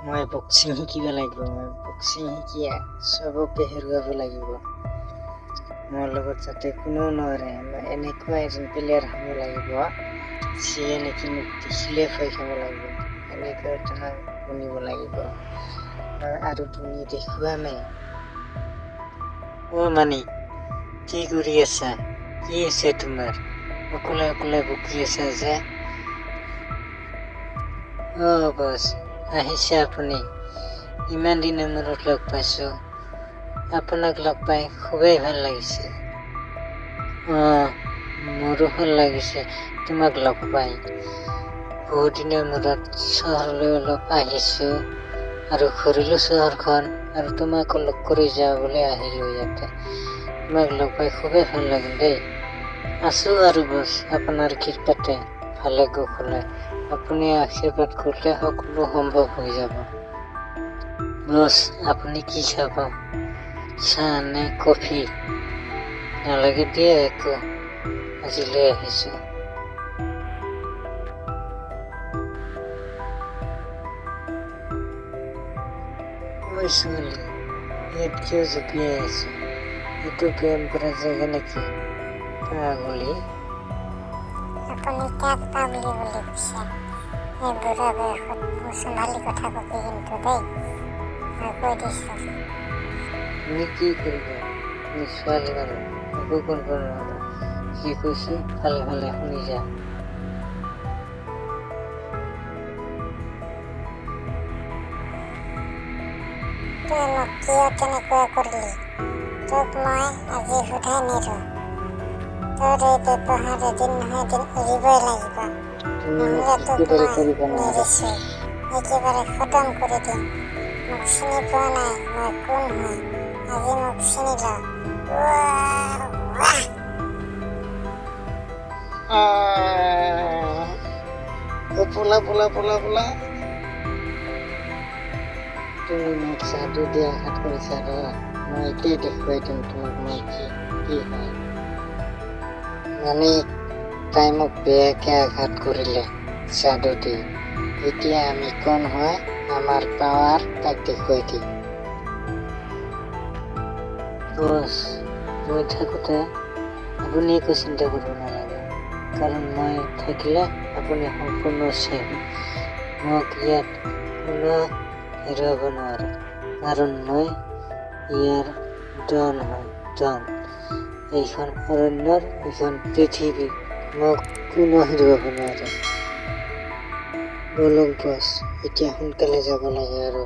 মই বক্সিং শিকিব লাগিব। মই বক্সিং শিকি চবকে হেৰুৱাব লাগিব। মোৰ লগত যাতে কোনেও নোৱাৰে। মই এনেকুৱা এজন প্লেয়াৰ হ'ব লাগিব যিয়ে নেকি মোক দেখিলে ভয় খাব লাগিব। এনেকুৱা এটা বনিব লাগিব। আৰু তুমি দেখুৱামে। মানি কি কৰি আছা? কি আছে তোমাৰ? অকলে অকলে বকি আছা যে? বছ আহিছে আপুনি। ইমান দিনৰ মূৰত লগ পাইছোঁ। আপোনাক লগ পাই খুবেই ভাল লাগিছে। মোৰো ভাল লাগিছে তোমাক লগ পাই। বহুত দিনৰ মূৰত চহৰলৈ অলপ আহিছোঁ আৰু ঘূৰিলোঁ চহৰখন আৰু তোমাক লগ কৰি যাওঁ বুলি আহিলোঁ ইয়াতে। তোমাক লগ পাই খুবেই ভাল লাগিল দেই। আছোঁ আৰু বছ আপোনাৰ কৃপাতে ভালে কুশলে। আপুনি আশীৰ্বাদ কৰিলে সকলো সম্ভৱ হৈ যাব। বছ আপুনি কি খাব? চাহ নে কফি? নালাগে দিয়ে একো, আজি লৈ আহিছোঁ। ঐ ছোৱালী, ইয়াত কিয় জঁপিয়াই আছো? এইটো প্ৰেম কৰা জেগা নেকি? পাগলী। আপুনি কাক পাগলী বুলি কৈছে? এই বুঢ়া বয়সত মুখ চম্ভালি কথা কবি কিন্তু দেই। মই কৈ দিছোঁ। তুমি কি কৰিবা? তুমি ছোৱালী মানুহ, একো কৰিব নোৱাৰা। যি কৈছোঁ ভালে ভালে শুনি যা। তই মোক কিয় তেনেকুৱা কৰিলি? তোক মই আজি সোধাই নিদিওঁ। তোৰ এই ব্যৱহাৰ এদিন নহয় এদিন এৰিবই লাগিব। তুমি মোক নহ'লে তোক একেবাৰে মই কৰিব নোৱাৰা। নেৰিছোঁ। একেবাৰে খতম কৰি দিম। মোক চিনি পোৱা নাই মই কোন হয়? আজি মোক চিনি ল। পলা পলা পলা পলা। তুমি মোক যাদু দিয়া আঘাত কৰিছা ন? মই এতিয়াই দেখুৱাই দিম তোমাক মই কি হয়। মানে তাই মোক বেয়াকে আঘাত কৰিলে যাদু দি। এতিয়া আমি কোন হয় আমাৰ পাৱাৰ তাক দেখুৱাই দিম। বছ মই থাকোঁতে আপুনি একো চিন্তা কৰিব নালাগে। কাৰণ মই থাকিলে আপুনি সম্পূৰ্ণ চেভ। মোক ইয়াত কোনো হেৰুৱাব নোৱাৰে। কাৰণ মই ইয়াৰ ডন হয়, ডন। এইখন অৰণ্যৰ, এইখন পৃথিৱী। মোক কোনো হেৰুৱাব নোৱাৰে। বলক বছ, এতিয়া সোনকালে যাব লাগে আৰু।